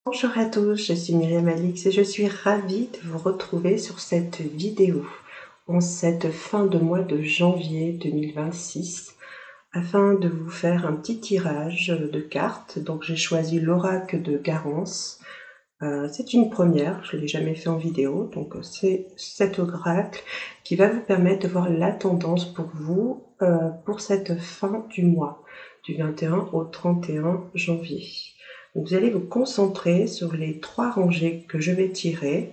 Bonjour à tous, je suis Myriam Alix et je suis ravie de vous retrouver sur cette vidéo en cette fin de mois de janvier 2026 afin de vous faire un petit tirage de cartes. Donc j'ai choisi l'oracle de Garance. C'est une première, je ne l'ai jamais fait en vidéo, donc c'est cet oracle qui va vous permettre de voir la tendance pour vous pour cette fin du mois, du 21 au 31 janvier. Vous allez vous concentrer sur les 3 rangées que je vais tirer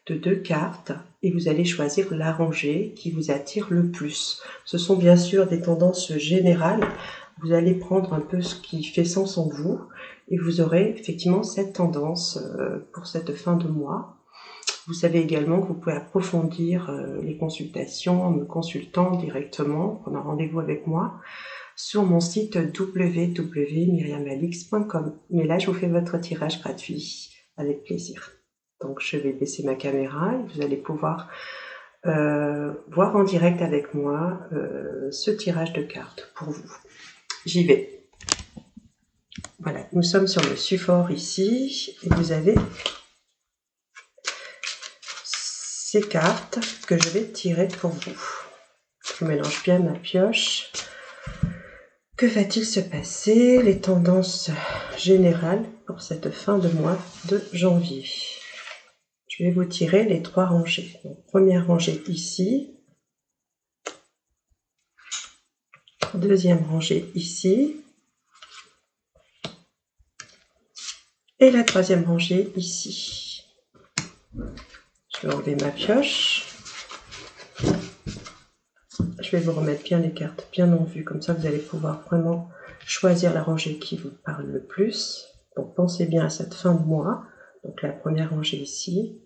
de 2 cartes et vous allez choisir la rangée qui vous attire le plus. Ce sont bien sûr des tendances générales. Vous allez prendre un peu ce qui fait sens en vous et vous aurez effectivement cette tendance pour cette fin de mois. Vous savez également que vous pouvez approfondir les consultations en me consultant directement, en prenant rendez-vous avec moi sur mon site www.myriamalix.com. Mais là, je vous fais votre tirage gratuit avec plaisir. Donc, je vais baisser ma caméra et vous allez pouvoir voir en direct avec moi ce tirage de cartes pour vous. J'y vais. Voilà, nous sommes sur le support ici et vous avez ces cartes que je vais tirer pour vous. Je mélange bien ma pioche. Que va-t-il se passer? Les tendances générales pour cette fin de mois de janvier. Je vais vous tirer les 3 rangées. Donc, première rangée ici. Deuxième rangée ici. Et la troisième rangée ici. Je vais enlever ma pioche. Je vais vous remettre bien les cartes bien en vue. Comme ça, vous allez pouvoir vraiment choisir la rangée qui vous parle le plus. Donc, pensez bien à cette fin de mois. Donc, la première rangée ici.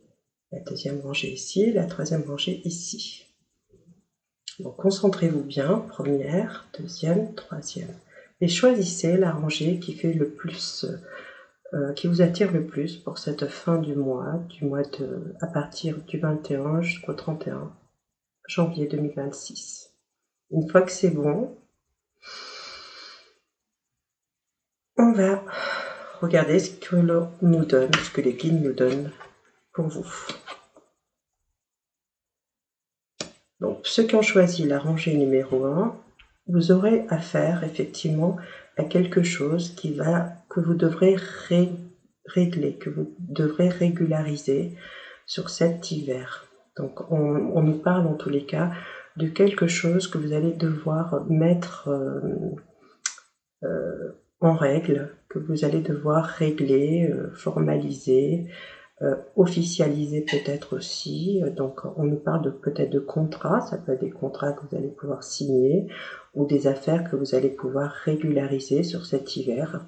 La deuxième rangée ici, la troisième rangée ici. Donc concentrez-vous bien, première, deuxième, troisième. Et choisissez la rangée qui fait le plus, qui vous attire le plus pour cette fin du mois à partir du 21 jusqu'au 31 janvier 2026. Une fois que c'est bon, on va regarder ce que l'on nous donne, ce que les guides nous donnent pour vous. Donc, ceux qui ont choisi la rangée numéro 1, vous aurez affaire effectivement à quelque chose que vous devrez régler, que vous devrez régulariser sur cet hiver. Donc, on nous parle en tous les cas de quelque chose que vous allez devoir mettre en règle, que vous allez devoir régler, formaliser, officialiser peut-être aussi. Donc on nous parle peut-être de contrats, ça peut être des contrats que vous allez pouvoir signer ou des affaires que vous allez pouvoir régulariser sur cet hiver.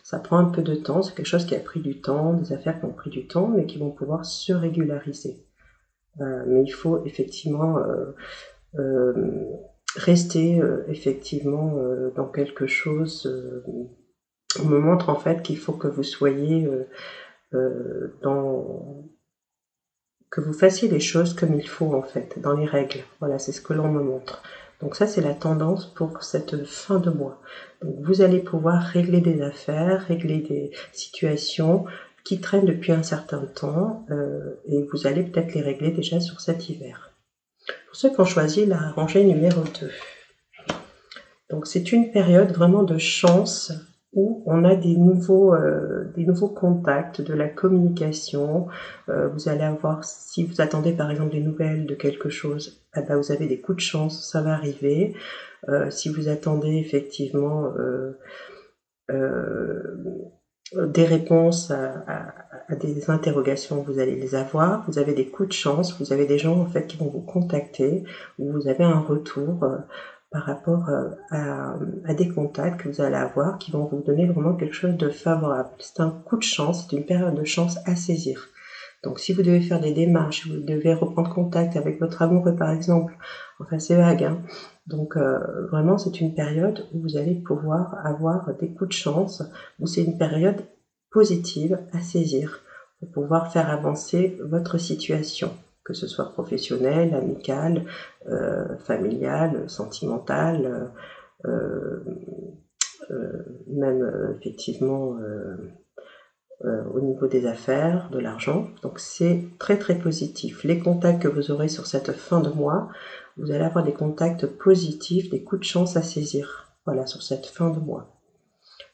Ça prend un peu de temps, c'est quelque chose qui a pris du temps, des affaires qui ont pris du temps mais qui vont pouvoir se régulariser. Mais il faut effectivement rester effectivement dans quelque chose. On me montre en fait qu'il faut que vous soyez que vous fassiez les choses comme il faut en fait, dans les règles. Voilà, c'est ce que l'on me montre. Donc ça, c'est la tendance pour cette fin de mois. Donc vous allez pouvoir régler des affaires, régler des situations qui traînent depuis un certain temps et vous allez peut-être les régler déjà sur cet hiver. Pour ceux qui ont choisi la rangée numéro 2. Donc c'est une période vraiment de chance où on a des nouveaux contacts, de la communication. Vous allez avoir, si vous attendez par exemple des nouvelles de quelque chose, vous avez des coups de chance, ça va arriver. Si vous attendez effectivement des réponses à des interrogations, vous allez les avoir. Vous avez des coups de chance, vous avez des gens en fait qui vont vous contacter, ou vous avez un retour par rapport à des contacts que vous allez avoir qui vont vous donner vraiment quelque chose de favorable. C'est un coup de chance, c'est une période de chance à saisir. Donc si vous devez faire des démarches, vous devez reprendre contact avec votre amoureux par exemple, enfin c'est vague, hein. Donc vraiment c'est une période où vous allez pouvoir avoir des coups de chance, où c'est une période positive à saisir pour pouvoir faire avancer votre situation, que ce soit professionnelle, amicale, familiale, sentimentale, même effectivement au niveau des affaires, de l'argent. Donc c'est très très positif. Les contacts que vous aurez sur cette fin de mois, vous allez avoir des contacts positifs, des coups de chance à saisir. Voilà, sur cette fin de mois.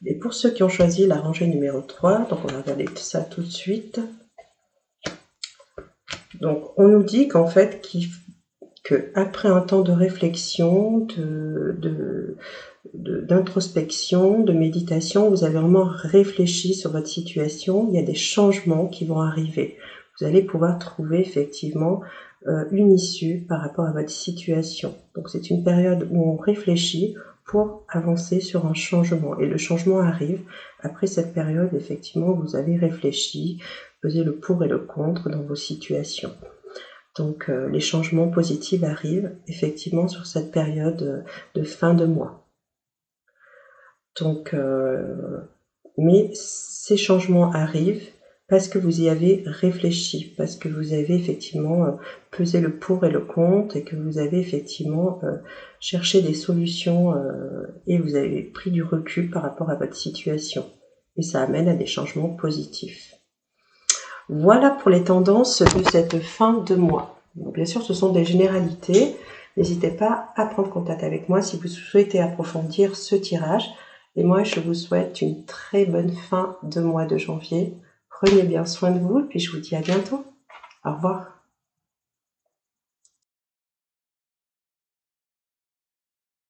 Et pour ceux qui ont choisi la rangée numéro 3, donc on va regarder ça tout de suite. Donc on nous dit qu'en fait, qu'après un temps de réflexion, d'introspection, de méditation, vous avez vraiment réfléchi sur votre situation, il y a des changements qui vont arriver. Vous allez pouvoir trouver effectivement une issue par rapport à votre situation. Donc c'est une période où on réfléchit pour avancer sur un changement. Et le changement arrive après cette période, effectivement, où vous avez réfléchi, pesé le pour et le contre dans vos situations. Donc les changements positifs arrivent effectivement sur cette période de fin de mois. Donc, mais ces changements arrivent parce que vous y avez réfléchi, parce que vous avez effectivement pesé le pour et le contre et que vous avez effectivement cherché des solutions et vous avez pris du recul par rapport à votre situation. Et ça amène à des changements positifs. Voilà pour les tendances de cette fin de mois. Donc, bien sûr, ce sont des généralités. N'hésitez pas à prendre contact avec moi si vous souhaitez approfondir ce tirage. Et moi, je vous souhaite une très bonne fin de mois de janvier. Prenez bien soin de vous et puis je vous dis à bientôt. Au revoir.